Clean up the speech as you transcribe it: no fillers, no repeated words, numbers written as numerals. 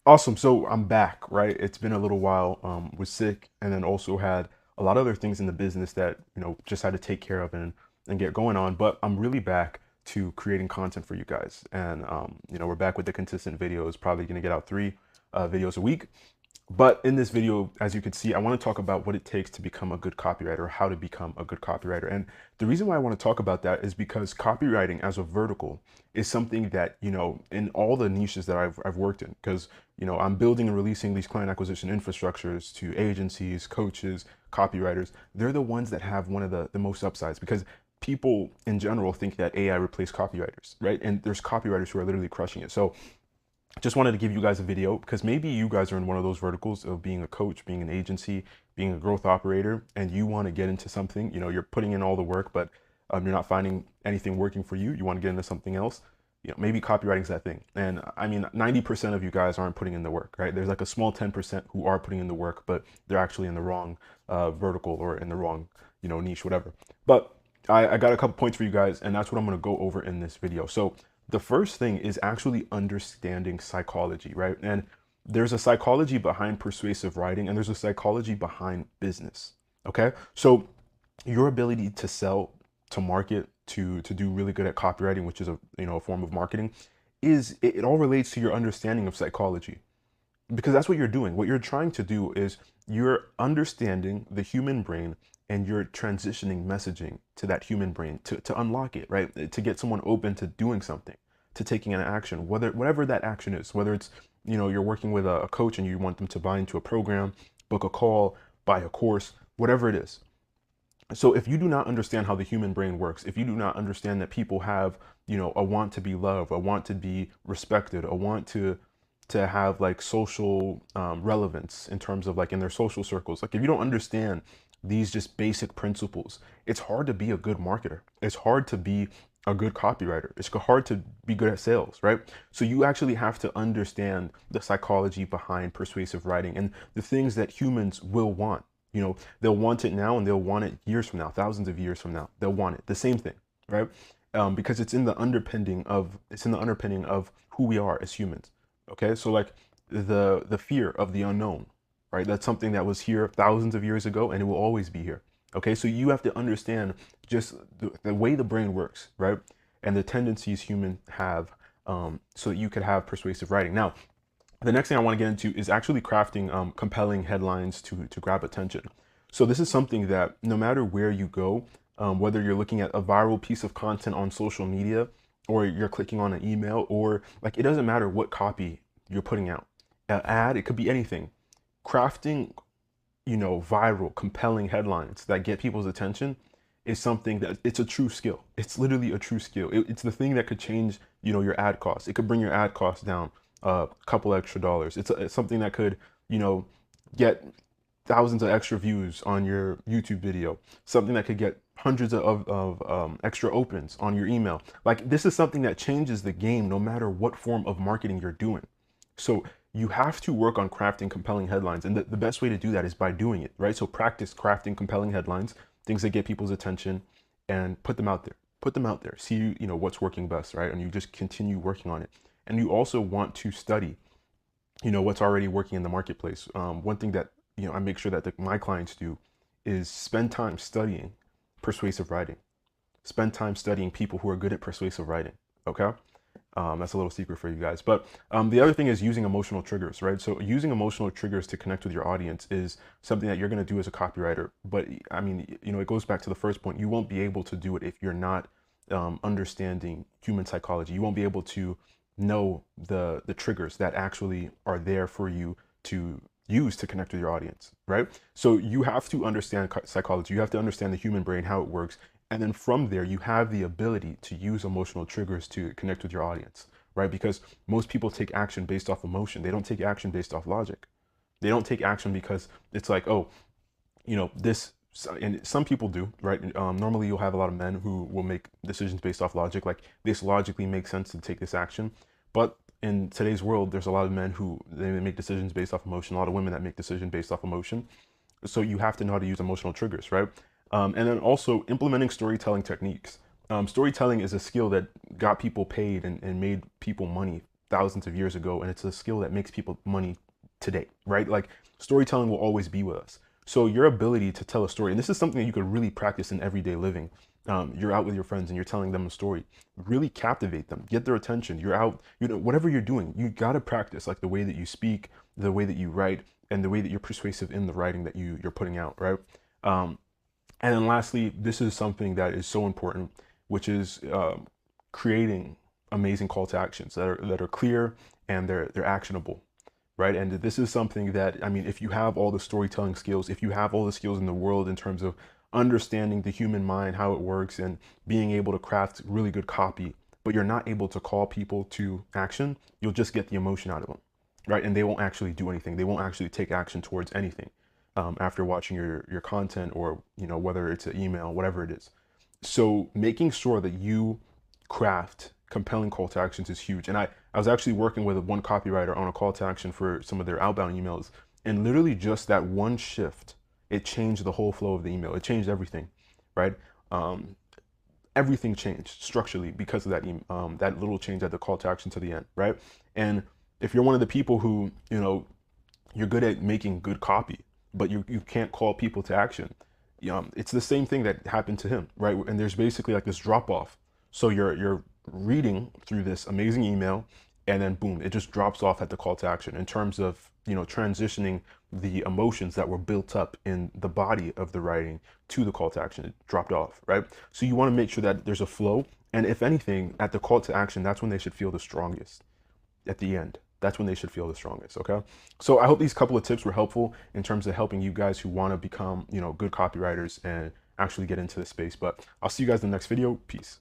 Awesome. So I'm back, right? It's been a little while. Was sick, and then also had a lot of other things in the business that just had to take care of and get going on. But I'm really back to creating content for you guys, and we're back with the consistent videos. Probably gonna get out three videos a week. But in this video, as you can see, I want to talk about what it takes to become a good copywriter, how to become a good copywriter. And the reason why I want to talk about that is because copywriting as a vertical is something that, in all the niches that I've worked in, because, I'm building and releasing these client acquisition infrastructures to agencies, coaches, copywriters. They're the ones that have one of the most upsides because people in general think that AI replaced copywriters, right? And there's copywriters who are literally crushing it. So just wanted to give you guys a video because maybe you guys are in one of those verticals of being a coach, being an agency, being a growth operator, and you want to get into something. You're putting in all the work, but you're not finding anything working for you. You want to get into something else. Maybe copywriting's that thing. And I mean, 90% of you guys aren't putting in the work, right? There's like a small 10% who are putting in the work, but they're actually in the wrong vertical or in the wrong, niche, whatever. But I got a couple points for you guys, and that's what I'm going to go over in this video. So the first thing is actually understanding psychology, right? And there's a psychology behind persuasive writing and there's a psychology behind business. Okay. So your ability to sell, to market, to do really good at copywriting, which is a form of marketing, it all relates to your understanding of psychology. Because that's what you're doing. What you're trying to do is you're understanding the human brain and you're transitioning messaging to that human brain to unlock it, right? To get someone open to doing something, to taking an action, whatever that action is, whether it's, you're working with a coach and you want them to buy into a program, book a call, buy a course, whatever it is. So if you do not understand how the human brain works, if you do not understand that people have, a want to be loved, a want to be respected, a want to have like social relevance in terms of like in their social circles. Like if you don't understand these just basic principles, it's hard to be a good marketer. It's hard to be a good copywriter. It's hard to be good at sales, right? So you actually have to understand the psychology behind persuasive writing and the things that humans will want. They'll want it now and they'll want it years from now, thousands of years from now. They'll want it. The same thing, right? Because it's in the underpinning of who we are as humans. Okay, so like the fear of the unknown, right? That's something that was here thousands of years ago and it will always be here. Okay, so you have to understand just the way the brain works, right? And the tendencies humans have, so that you could have persuasive writing. Now, the next thing I want to get into is actually crafting compelling headlines to grab attention. So this is something that no matter where you go, whether you're looking at a viral piece of content on social media, or you're clicking on an email, or like it doesn't matter what copy you're putting out, an ad, it could be anything. Crafting, viral, compelling headlines that get people's attention is something that it's a true skill. It's literally a true skill. It's the thing that could change, your ad costs. It could bring your ad costs down a couple extra dollars. It's something that could, get thousands of extra views on your YouTube video. Something that could get hundreds of extra opens on your email. Like this is something that changes the game no matter what form of marketing you're doing. So you have to work on crafting compelling headlines. And the best way to do that is by doing it, right? So practice crafting compelling headlines, things that get people's attention, and put them out there. Put them out there. See, what's working best, right? And you just continue working on it. And you also want to study, what's already working in the marketplace. One thing that, I make sure that my clients do is spend time studying persuasive writing. Spend time studying people who are good at persuasive writing. Okay. That's a little secret for you guys. But the other thing is using emotional triggers, right? So using emotional triggers to connect with your audience is something that you're going to do as a copywriter. But I mean, it goes back to the first point. You won't be able to do it if you're not understanding human psychology. You won't be able to know the triggers that actually are there for you to use to connect with your audience, right? So you have to understand psychology. You have to understand the human brain, how it works. And then from there, you have the ability to use emotional triggers to connect with your audience, right? Because most people take action based off emotion. They don't take action based off logic. They don't take action because it's like, oh, this, and some people do, right? Normally you'll have a lot of men who will make decisions based off logic, like this logically makes sense to take this action. But in today's world, there's a lot of men who they make decisions based off emotion, a lot of women that make decisions based off emotion. So you have to know how to use emotional triggers, right? And then also implementing storytelling techniques. Storytelling is a skill that got people paid and made people money thousands of years ago, and it's a skill that makes people money today, right? Like storytelling will always be with us. So your ability to tell a story, and this is something that you could really practice in everyday living. You're out with your friends and you're telling them a story, really captivate them, get their attention. You're out, whatever you're doing, you got to practice like the way that you speak, the way that you write, and the way that you're persuasive in the writing that you're putting out, right? And then lastly, this is something that is so important, which is creating amazing call to actions that are clear and they're actionable, right? And this is something that, I mean, if you have all the storytelling skills, if you have all the skills in the world in terms of understanding the human mind, how it works, and being able to craft really good copy, but you're not able to call people to action, you'll just get the emotion out of them, right? And they won't actually do anything. They won't actually take action towards anything after watching your content, or whether it's an email, whatever it is. So making sure that you craft compelling call to actions is huge. And I was actually working with one copywriter on a call to action for some of their outbound emails, and literally just that one shift, it changed the whole flow of the email. It changed everything, right? Everything changed structurally because of that little change at the call to action to the end, right? And if you're one of the people who, you're good at making good copy, but you can't call people to action, it's the same thing that happened to him, right? And there's basically like this drop off. So you're reading through this amazing email, and then boom, it just drops off at the call to action in terms of, transitioning the emotions that were built up in the body of the writing to the call to action. It dropped off, right? So you want to make sure that there's a flow. And if anything, at the call to action, that's when they should feel the strongest. At the end, that's when they should feel the strongest, okay? So I hope these couple of tips were helpful in terms of helping you guys who want to become, good copywriters and actually get into this space. But I'll see you guys in the next video. Peace.